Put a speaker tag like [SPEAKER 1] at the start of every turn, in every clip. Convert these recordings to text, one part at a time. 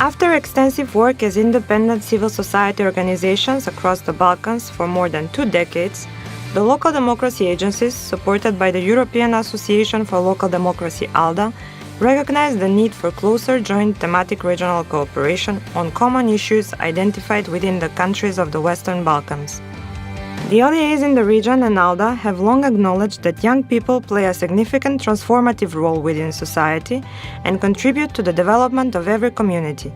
[SPEAKER 1] After extensive work as independent civil society organizations across the Balkans for more than 2 decades, the local democracy agencies, supported by the European Association for Local Democracy ALDA, recognize the need for closer joint thematic regional cooperation on common issues identified within the countries of the Western Balkans. The ODAs in the region and ALDA have long acknowledged that young people play a significant transformative role within society and contribute to the development of every community.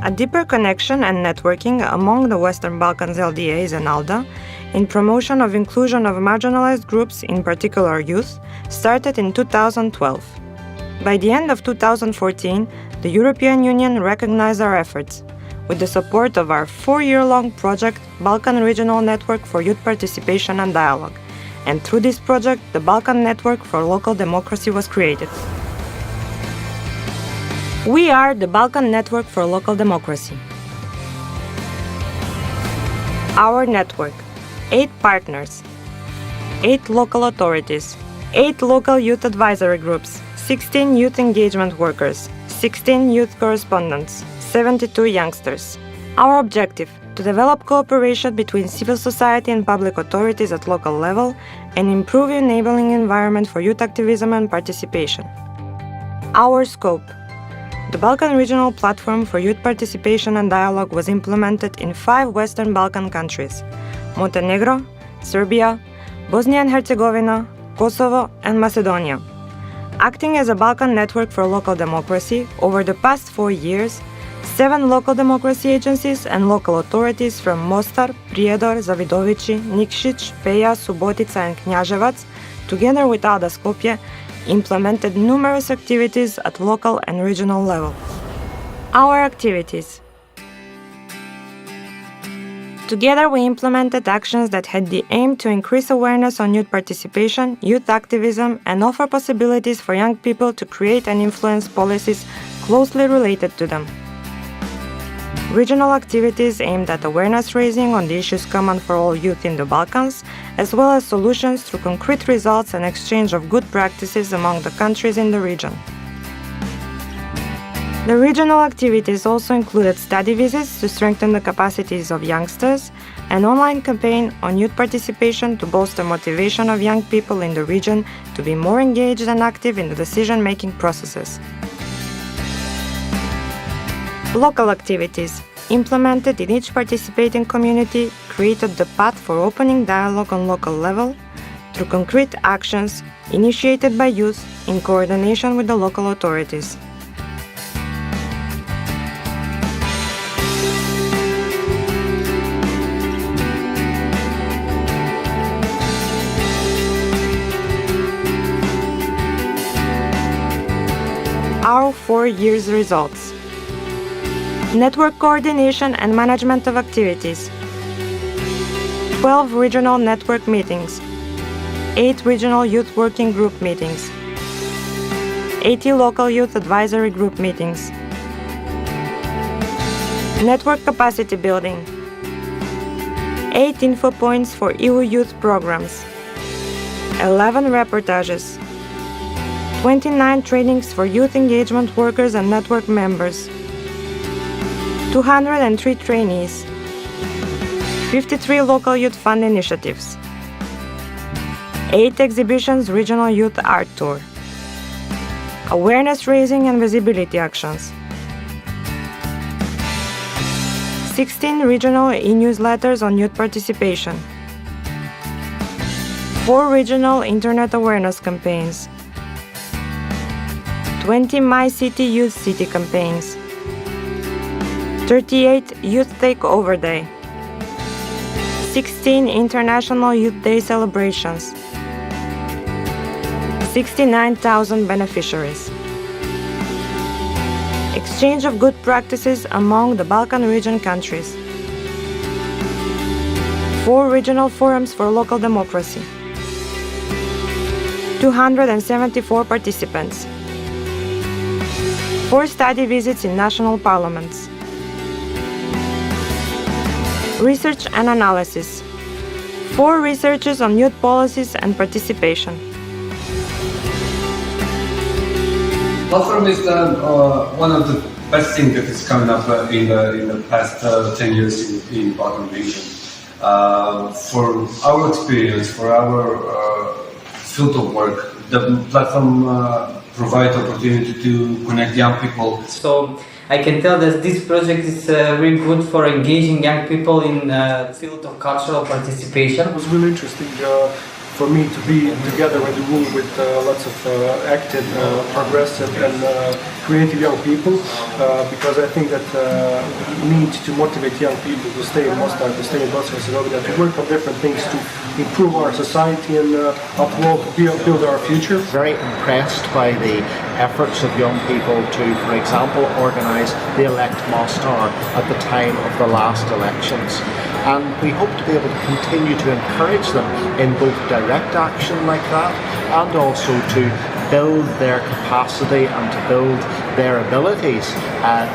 [SPEAKER 1] A deeper connection and networking among the Western Balkans LDAs and ALDA in promotion of inclusion of marginalized groups, in particular youth, started in 2012. By the end of 2014, the European Union recognized our efforts, with the support of our 4-year-long project Balkan Regional Network for Youth Participation and Dialogue, and through this project, the Balkan Network for Local Democracy was created. We are the Balkan Network for Local Democracy. Our network: 8 partners, 8 local authorities, 8 local youth advisory groups, 16 youth engagement workers, 16 youth correspondents, 72 youngsters. Our objective: to develop cooperation between civil society and public authorities at local level and improve enabling environment for youth activism and participation. Our scope: the Balkan Regional Platform for Youth Participation and Dialogue was implemented in 5 Western Balkan countries: Montenegro, Serbia, Bosnia and Herzegovina, Kosovo, and Macedonia. Acting as a Balkan network for local democracy, over the past 4 years, 7 local democracy agencies and local authorities from Mostar, Prijedor, Zavidovići, Nikšić, Peja, Subotica, and Knjaževac, together with ALDA Skopje, implemented numerous activities at local and regional level. Our activities. Together we implemented actions that had the aim to increase awareness on youth participation, youth activism, and offer possibilities for young people to create and influence policies closely related to them. Regional activities aimed at awareness raising on the issues common for all youth in the Balkans, as well as solutions through concrete results and exchange of good practices among the countries in the region. The regional activities also included study visits to strengthen the capacities of youngsters, an online campaign on youth participation to bolster motivation of young people in the region to be more engaged and active in the decision-making processes. Local activities, implemented in each participating community, created the path for opening dialogue on local level through concrete actions initiated by youth in coordination with the local authorities. Our 4 years results. Network coordination and management of activities. 12 regional network meetings. 8 regional youth working group meetings. 80 local youth advisory group meetings. Network capacity building. 8 info points for EU youth programs. 11 reportages. 29 trainings for youth engagement workers and network members. 203 trainees. 53 local youth fund initiatives. 8 exhibitions regional youth art tour. Awareness raising and visibility actions. 16 regional e-newsletters on youth participation. 4 regional internet awareness campaigns. 20 My City Youth City campaigns. 38 Youth Takeover Day. 16 International Youth Day celebrations. 69,000 beneficiaries. Exchange of good practices among the Balkan region countries. 4 regional forums for local democracy. 274 participants. 4 study visits in national parliaments. Research and analysis. 4 researches on youth policies and participation.
[SPEAKER 2] Platform is one of the best thing that is coming up in the past 10 years in Balkan region. For our experience, for our field of work, the platform provides opportunity to connect young people.
[SPEAKER 3] So I can tell that this project is really good for engaging young people in the field of cultural participation.
[SPEAKER 4] It was really interesting for me to be together in the room with lots of active, progressive and creative young people, because I think that we need to motivate young people to stay in Mostar, to stay in Bosnia and Herzegovina, to work on different things to improve our society and build our future.
[SPEAKER 5] Very impressed by the efforts of young people to, for example, organise the Elect Mostar at the time of the last elections. And we hope to be able to continue to encourage them in both direct action like that and also to build their capacity and to build their abilities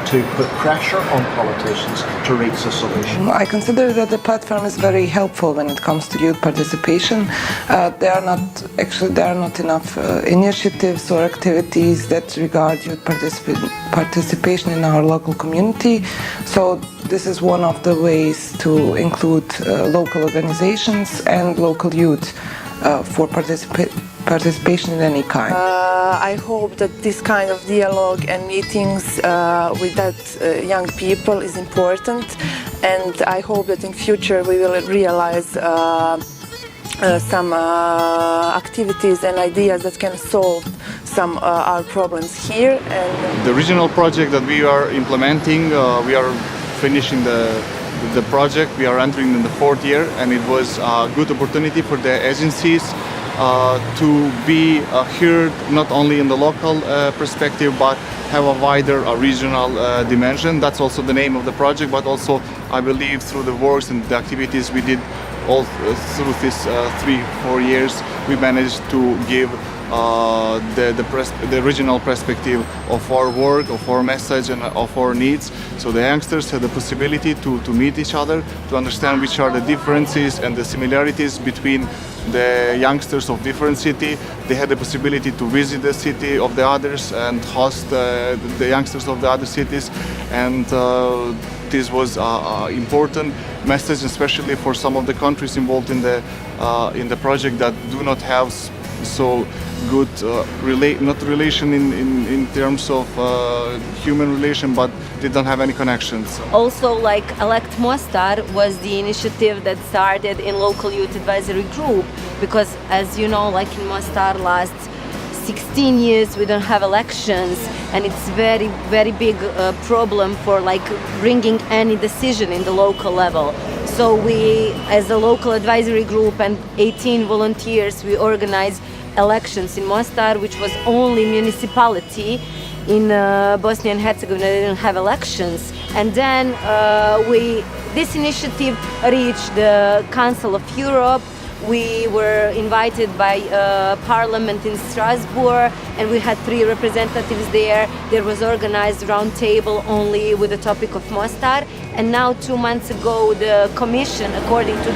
[SPEAKER 5] to put pressure on politicians to reach a solution.
[SPEAKER 6] I consider that the platform is very helpful when it comes to youth participation. There are not enough initiatives or activities that regard youth participation in our local community. So this is one of the ways to include local organizations and local youth for participation in any kind.
[SPEAKER 7] I hope that this kind of dialogue and meetings with that young people is important, and I hope that in future we will realize some activities and ideas that can solve some our problems here. And
[SPEAKER 8] the regional project that we are implementing, we are finishing the project. We are entering in the 4th year, and it was a good opportunity for the agencies to be heard not only in the local perspective but have a wider regional dimension. That's also the name of the project, but also I believe through the works and the activities we did all through this 3-4 years, we managed to give the regional perspective of our work, of our message and of our needs. So the youngsters had the possibility to meet each other, to understand which are the differences and the similarities between the youngsters of different cities. They had the possibility to visit the city of the others and host the youngsters of the other cities, and this was an important message, especially for some of the countries involved in the project that do not have so good not relation in terms of human relation, but they don't have any connections.
[SPEAKER 9] Also, like Elect Mostar was the initiative that started in local youth advisory group, because as you know, like in Mostar last 16 years we don't have elections, and it's very big problem for like bringing any decision in the local level. So we, as a local advisory group and 18 volunteers, we organized elections in Mostar, which was only municipality in Bosnia and Herzegovina. They didn't have elections, and then this initiative reached the Council of Europe. We were invited by Parliament in Strasbourg, and we had 3 representatives there. There was organized round table only with the topic of Mostar, and now 2 months ago the Commission, according to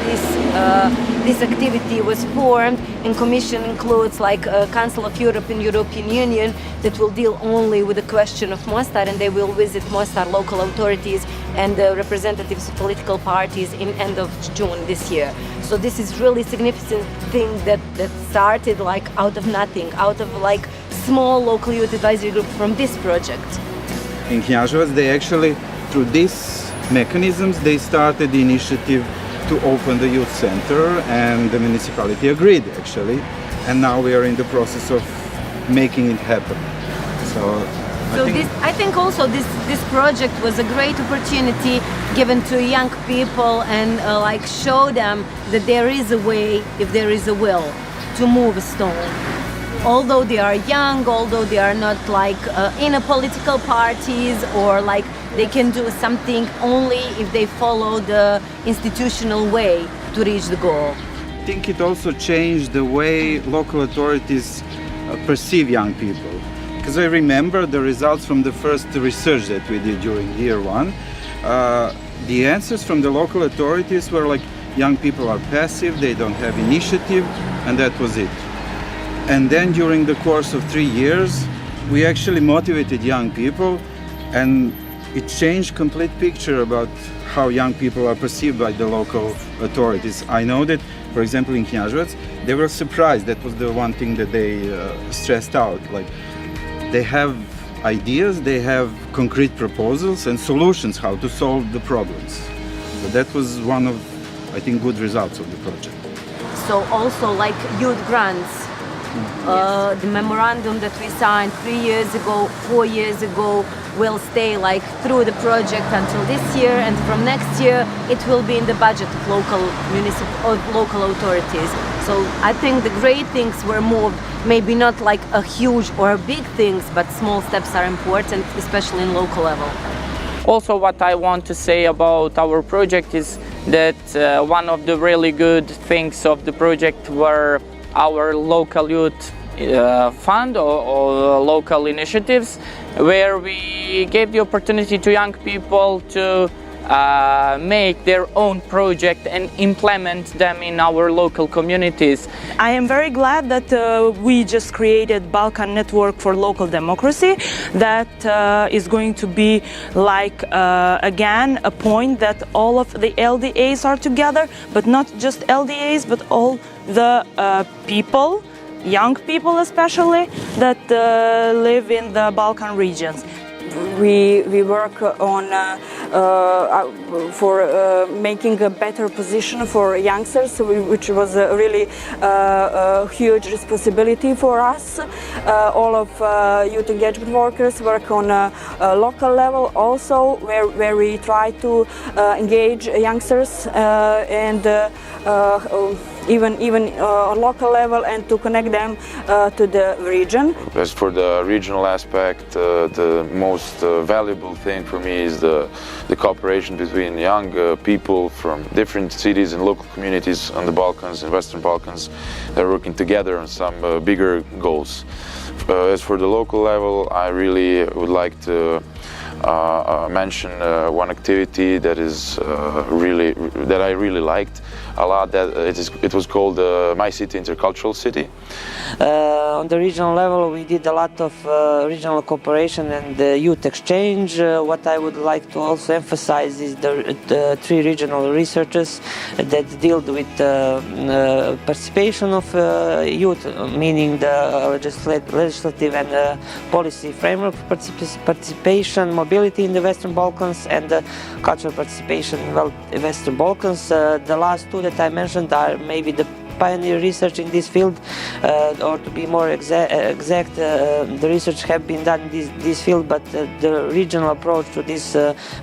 [SPEAKER 9] this activity, was formed, and Commission includes like Council of Europe and European Union that will deal only with the question of Mostar, and they will visit Mostar local authorities and the representatives of political parties in end of June this year. So this is really significant thing that started like out of nothing, out of like small local youth advisory group from this project.
[SPEAKER 10] In Knjaževac, they actually, through these mechanisms, they started the initiative to open the youth center, and the municipality agreed actually, and now we are in the process of making it happen.
[SPEAKER 9] I think also this project was a great opportunity given to young people, and like show them that there is a way if there is a will to move a stone. Although they are young, although they are not like in a political parties, or like they can do something only if they follow the institutional way to reach the goal.
[SPEAKER 10] I think it also changed the way local authorities perceive young people. Because I remember the results from the first research that we did during year 1. The answers from the local authorities were like, young people are passive, they don't have initiative, and that was it. And then during the course of 3 years, we actually motivated young people and it changed complete picture about how young people are perceived by the local authorities. I know that, for example, in Knjaževac, they were surprised. That was the one thing that they stressed out. Like, they have ideas, they have concrete proposals and solutions how to solve the problems. So that was one of, I think, good results of the project.
[SPEAKER 9] So also like youth grants, the memorandum that we signed 3 years ago, 4 years ago, will stay like through the project until this year, and from next year it will be in the budget of local authorities. So I think the great things were moved, maybe not like a huge or big things, but small steps are important, especially in local level.
[SPEAKER 11] Also, what I want to say about our project is that one of the really good things of the project were our local youth fund or local initiatives, where we gave the opportunity to young people to make their own project and implement them in our local communities.
[SPEAKER 1] I am very glad that we just created Balkan Network for Local Democracy. That is going to be like, again, a point that all of the LDAs are together, but not just LDAs, but all the people, young people especially, that live in the Balkan regions.
[SPEAKER 12] We work on for making a better position for youngsters, which was a really huge responsibility for us. All of youth engagement workers work on a local level also, where we try to engage youngsters and even on local level, and to connect them to the region.
[SPEAKER 13] As for the regional aspect, the most valuable thing for me is the cooperation between young people from different cities and local communities on the Balkans and Western Balkans that are working together on some bigger goals. As for the local level, I really would like to mention one activity that I really liked a lot. That it was called My City Intercultural City.
[SPEAKER 14] On the regional level, we did a lot of regional cooperation and youth exchange. What I would like to also emphasize is the 3 regional researchers that deal with participation of youth, meaning the legislative and policy framework participation, mobility in the Western Balkans, and cultural participation in Western Balkans. The last 2 that I mentioned are maybe the pioneer research in this field, or to be more exact, the research have been done in this field, but the regional approach to these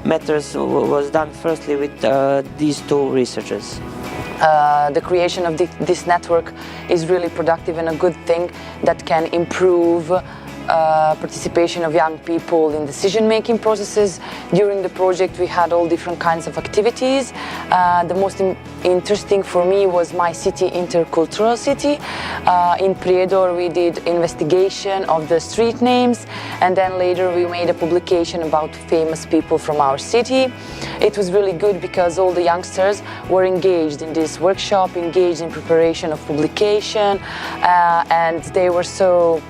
[SPEAKER 14] matters was done firstly with these 2 researchers.
[SPEAKER 15] The creation of this network is really productive and a good thing that can improve participation of young people in decision-making processes. During the project we had all different kinds of activities. The most interesting for me was My City Intercultural City. In Prijedor we did investigation of the street names, and then later we made a publication about famous people from our city. It was really good because all the youngsters were engaged in this workshop, engaged in preparation of publication, and they were so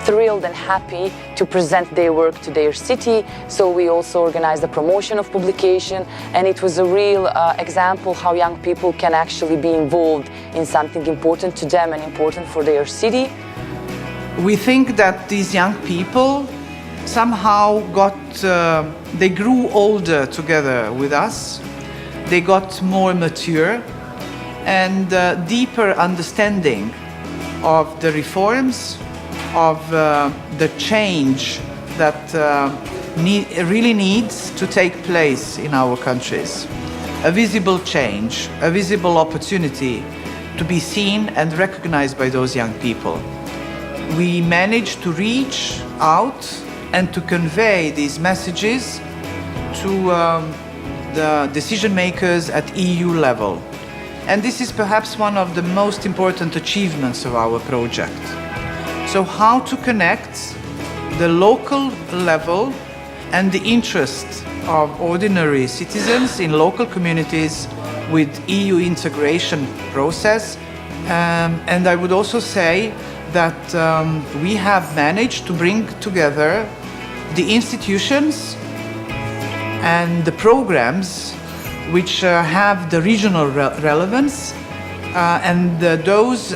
[SPEAKER 15] thrilled and happy to present their work to their city. So we also organized the promotion of publication, and it was a real example how young people can actually be involved in something important to them and important for their city.
[SPEAKER 16] We think that these young people somehow they grew older together with us. They got more mature and deeper understanding of the reforms, of the change that really needs to take place in our countries. A visible change, a visible opportunity to be seen and recognized by those young people. We managed to reach out and to convey these messages to the decision makers at EU level. And this is perhaps one of the most important achievements of our project. So how to connect the local level and the interests of ordinary citizens in local communities with EU integration process. And I would also say that we have managed to bring together the institutions and the programs which have the regional relevance and those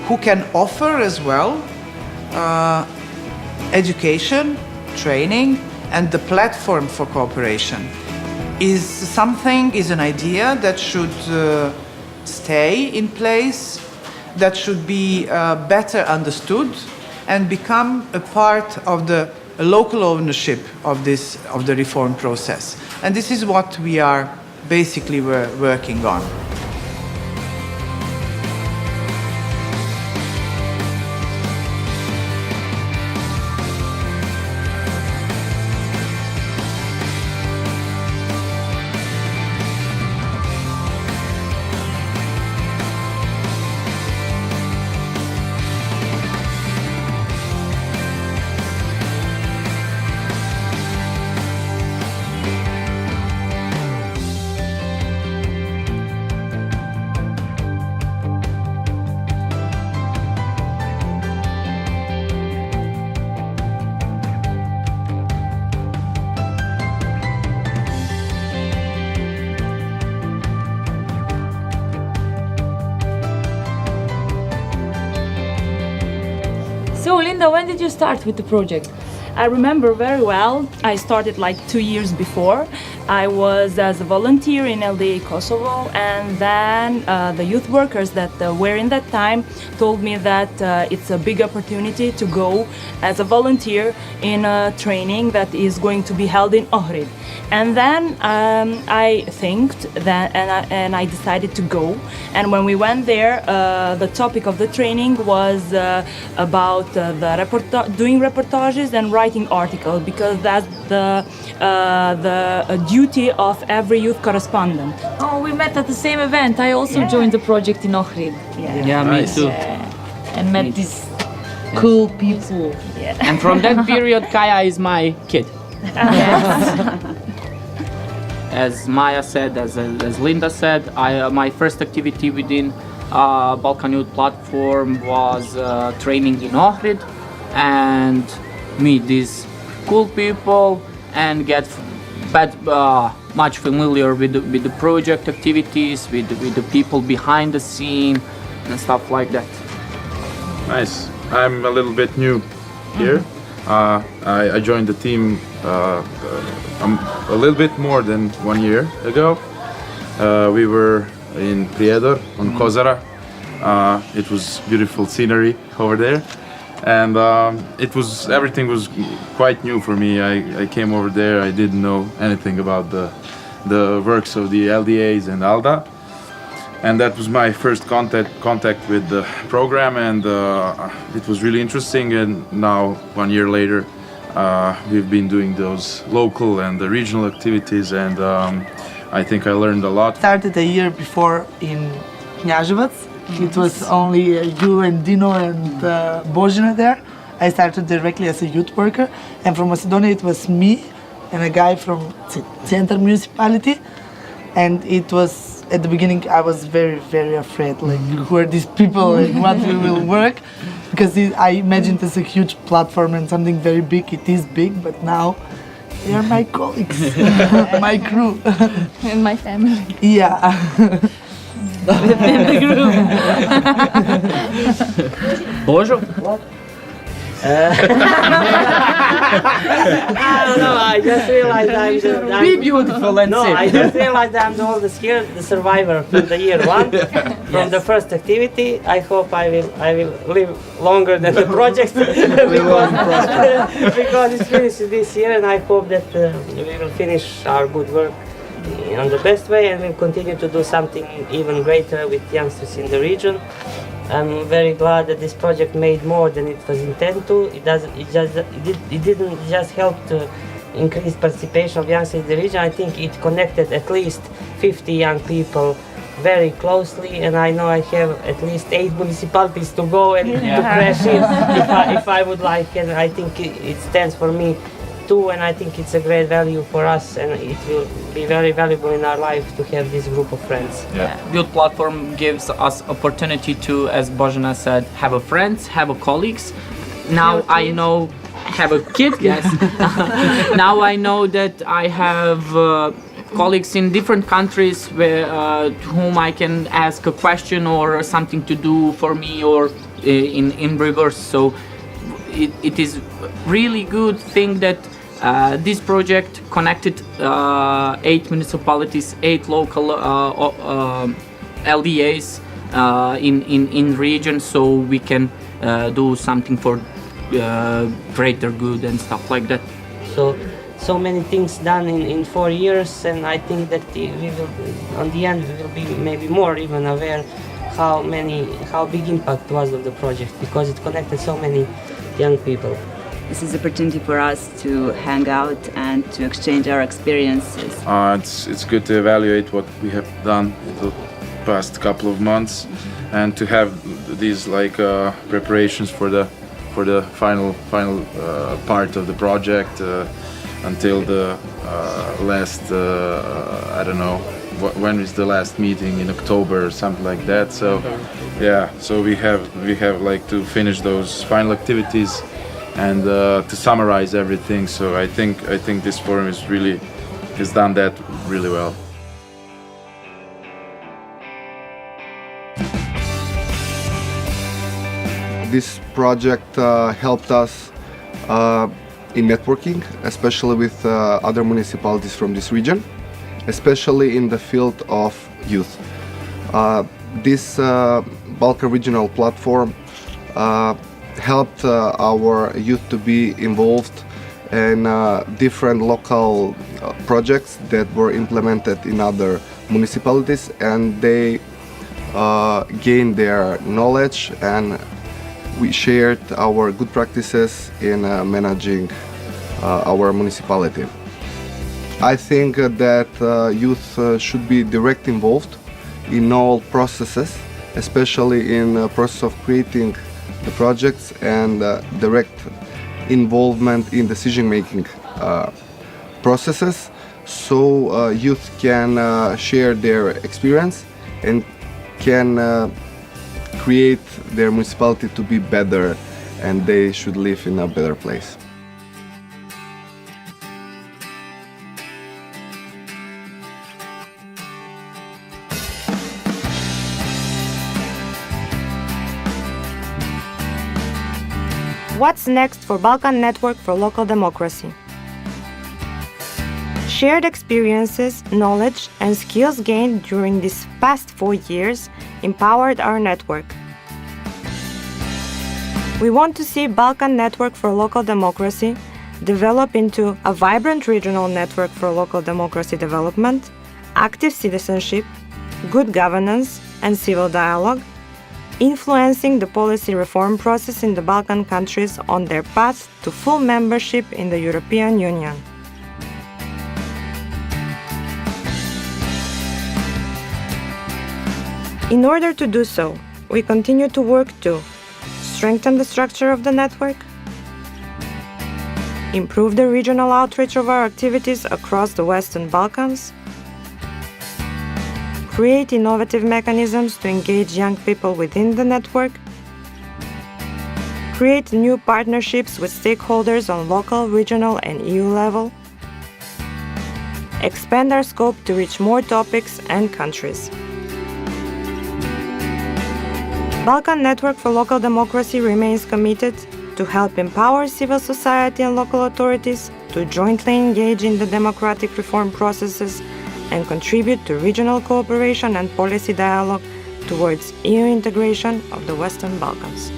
[SPEAKER 16] who can offer as well education, training, and the platform for cooperation is an idea that should stay in place, that should be better understood and become a part of the local ownership of the reform process. And this is what we are basically working on.
[SPEAKER 17] So Linda, when did you start with the project?
[SPEAKER 12] I remember very well. I started like 2 years before. I was as a volunteer in LDA Kosovo, and then the youth workers that were in that time told me that it's a big opportunity to go as a volunteer in a training that is going to be held in Ohrid. And then I thinked that, and I decided to go. And when we went there, the topic of the training was about doing reportages and writing articles, because that's the duty of every youth correspondent.
[SPEAKER 17] Oh, we met at the same event. I also joined the project in Ohrid.
[SPEAKER 11] Yeah, me too.
[SPEAKER 17] And met these cool people.
[SPEAKER 11] Yeah. And from that period, Kaya is my kid. As Maya said, as Linda said, my first activity within Balkan Youth Platform was training in Ohrid and meet these cool people and get much familiar with the project activities, with the people behind the scene and stuff like that.
[SPEAKER 13] Nice. I'm a little bit new here. I joined the team a little bit more than 1 year ago. We were in Prijedor on Kozara. It was beautiful scenery over there, and everything was quite new for me. I came over there. I didn't know anything about the works of the LDAs and ALDA, and that was my first contact with the program, and it was really interesting. And now 1 year later, we've been doing those local and the regional activities, and I think I learned a lot.
[SPEAKER 18] Started a year before in Knjaževac. It was only you and Dino and Bosnia there. I started directly as a youth worker, and from Macedonia it was me and a guy from Centar municipality. And it was, at the beginning I was very, very afraid, like who are these people and what we will work, because I imagined it's a huge platform and something very big. It is big, but now they are my colleagues, my crew.
[SPEAKER 17] And my family.
[SPEAKER 18] Yeah.
[SPEAKER 17] Within the group.
[SPEAKER 11] Božo?
[SPEAKER 14] What? I don't know, I just realized I'm
[SPEAKER 11] Be beautiful and
[SPEAKER 14] no,
[SPEAKER 11] safe.
[SPEAKER 14] I just realized I'm the oldest here, the survivor from the year one, from the first activity. I hope I will live longer than the project because it's finished this year, and I hope that we will finish our good work on the best way, and we'll continue to do something even greater with youngsters in the region. I'm very glad that this project made more than it was intended to. It didn't just help to increase participation of youngsters in the region. I think it connected at least 50 young people very closely, and I know I have at least 8 municipalities to go and to crash in if I would like, and I think it stands for me too, and I think it's a great value for us, and it will be very valuable in our life to have this group of friends.
[SPEAKER 11] Youth Platform gives us opportunity to, as Bojana said, have a friends, have a colleagues. Now I know have a kid, yes. Now I know that I have colleagues in different countries where, to whom I can ask a question or something to do for me, or in reverse. So it is really good thing that this project connected 8 municipalities, 8 local LDAs in region, so we can do something for greater good and stuff like that.
[SPEAKER 14] So many things done in 4 years, and I think that we will, on the end, we will be maybe more even aware how big impact was of the project, because it connected so many young people.
[SPEAKER 19] This is an opportunity for us to hang out and to exchange our experiences.
[SPEAKER 13] It's good to evaluate what we have done the past couple of months, and to have these preparations for the final part of the project until the last I don't know when is the last meeting, in October or something like that. So yeah, so we have to finish those final activities and to summarize everything. So I think this forum has done that really well.
[SPEAKER 20] This project helped us in networking, especially with other municipalities from this region, especially in the field of youth. This Balkan Regional Platform helped our youth to be involved in different local projects that were implemented in other municipalities, and they gained their knowledge, and we shared our good practices in managing our municipality. I think that youth should be directly involved in all processes, especially in the process of creating the projects, and direct involvement in decision-making processes, so youth can share their experience and can create their municipality to be better, and they should live in a better place.
[SPEAKER 1] What's next for Balkan Network for Local Democracy? Shared experiences, knowledge, and skills gained during these past 4 years empowered our network. We want to see Balkan Network for Local Democracy develop into a vibrant regional network for local democracy development, active citizenship, good governance, and civil dialogue, influencing the policy reform process in the Balkan countries on their path to full membership in the European Union. In order to do so, we continue to work to strengthen the structure of the network, improve the regional outreach of our activities across the Western Balkans, create innovative mechanisms to engage young people within the network, create new partnerships with stakeholders on local, regional, and EU level, expand our scope to reach more topics and countries. Balkan Network for Local Democracy remains committed to help empower civil society and local authorities to jointly engage in the democratic reform processes and contribute to regional cooperation and policy dialogue towards EU integration of the Western Balkans.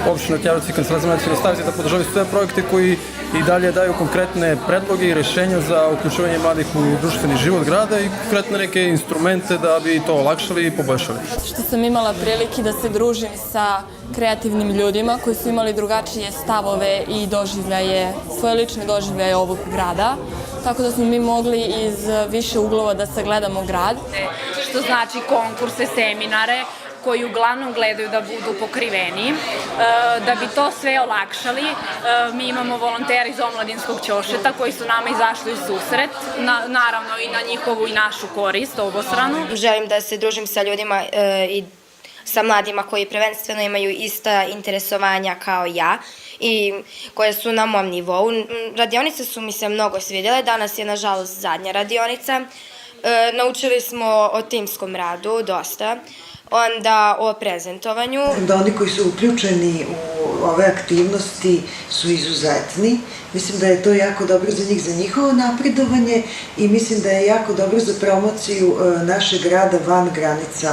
[SPEAKER 21] opština Knjaževci i Kancelarija za nacionalne stavite da podržavaju sve projekte koji i dalje daju konkretne predloge i rešenja za uključivanje mladih u društveni život grada i konkretne neke instrumente da bi to olakšali i poboljšali.
[SPEAKER 22] Što sam imala prilike da se družim sa kreativnim ljudima koji su imali drugačije stavove i doživljaje, svoje lične doživljaje ovog grada, tako da smo mi mogli iz više uglova da sagledamo grad.
[SPEAKER 23] Što znači konkurse, seminare koji uglavnom gledaju da budu pokriveni. Da bi to sve olakšali, mi imamo volontere iz omladinskog ćošeta koji su nama izašli u susret, naravno i na njihovu i našu korist, obostranu.
[SPEAKER 24] Želim da se družim sa ljudima i sa mladima koji prvenstveno imaju ista interesovanja kao ja i koje su na mom nivou. Radionice su mi se mnogo svidjele, danas je nažalost zadnja radionica. Naučili smo o timskom radu dosta, onda o prezentovanju.
[SPEAKER 25] Da oni koji su uključeni u ove aktivnosti su izuzetni. Mislim da je to jako dobro za njih, za njihovo napredovanje i mislim da je jako dobro za promociju našeg grada van granica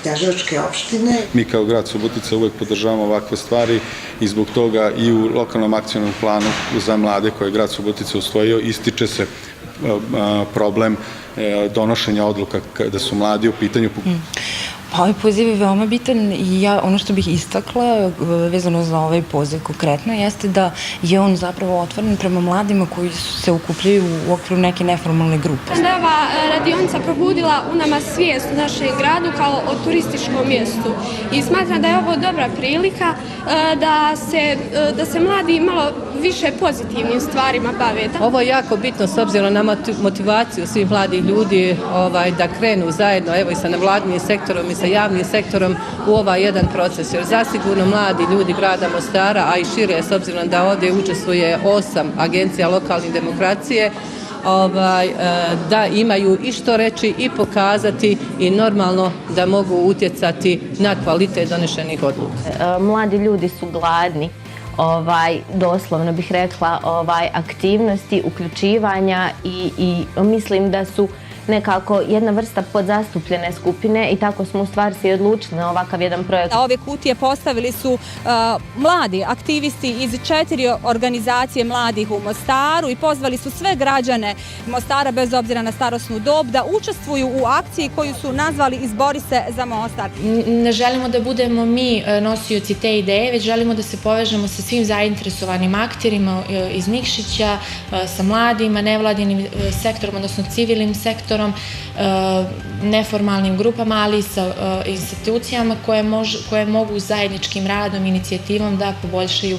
[SPEAKER 25] Knjaževačke opštine.
[SPEAKER 26] Mi kao grad Subotica uvek podržavamo ovakve stvari i zbog toga i u lokalnom akcionom planu za mlade koje je grad Subotica usvojio ističe se problem donošenja odluka kada su mladi u pitanju.
[SPEAKER 27] Pa ovaj poziv je veoma bitan i ja ono što bih istakla vezano za ovaj poziv konkretno jeste da je on zapravo otvoren prema mladima koji se okupljaju u okviru neke neformalne grupe.
[SPEAKER 28] Da je ova radionica probudila u nama svijest u našem gradu kao o turističkom mjestu i smatram da je ovo dobra prilika da se mladi malo više pozitivnim stvarima bave.
[SPEAKER 29] Ovo je jako bitno s obzirom na motivaciju svih mladih ljudi da krenu zajedno evo i sa nevladinim sektorom i sa javnim sektorom u ovaj jedan proces, jer zasigurno mladi ljudi grada Mostara, a i šire s obzirom da ovdje učestvuje 8 agencija lokalne demokracije, da imaju i što reći i pokazati i normalno da mogu utjecati na kvalitet donešenih odluka.
[SPEAKER 9] Mladi ljudi su gladni, doslovno bih rekla, aktivnosti, uključivanja i mislim da su nekako jedna vrsta podzastupljene skupine i tako smo u stvari se i odlučili na ovakav jedan projekt.
[SPEAKER 30] Ove kutije postavili su mladi aktivisti iz 4 organizacije mladih u Mostaru i pozvali su sve građane Mostara bez obzira na starosnu dob da učestvuju u akciji koju su nazvali Izbori se za Mostar.
[SPEAKER 31] Ne želimo da budemo mi nosioci te ideje, već želimo da se povežemo sa svim zainteresovanim akterima iz Nikšića, sa mladima, nevladinim sektorom, odnosno civilnim sektorom, neformalnim grupama, ali i sa institucijama koje mogu zajedničkim radom, inicijativom da poboljšaju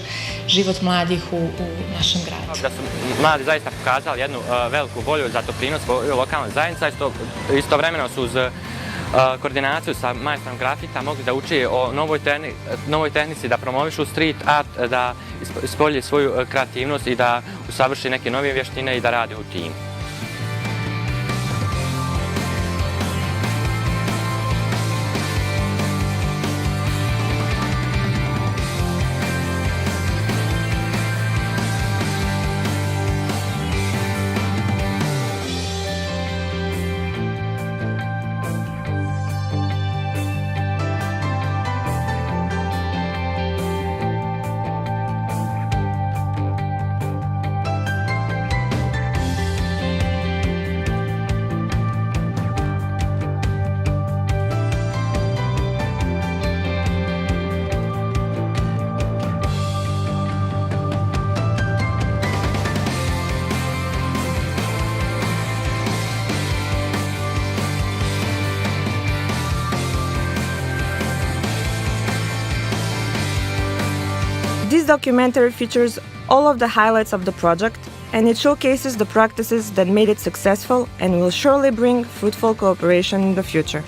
[SPEAKER 31] život mladih u našem gradu.
[SPEAKER 32] Da su mladi zaista pokazali jednu veliku volju za doprinos lokalne zajednice, istovremeno su uz koordinaciju sa majstrom grafita mogli da uči o novoj tehnici, da promovišu street art, da ispolje svoju kreativnost i da usavrši neke nove vještine i da rade u timu.
[SPEAKER 1] This documentary features all of the highlights of the project, and it showcases the practices that made it successful and will surely bring fruitful cooperation in the future.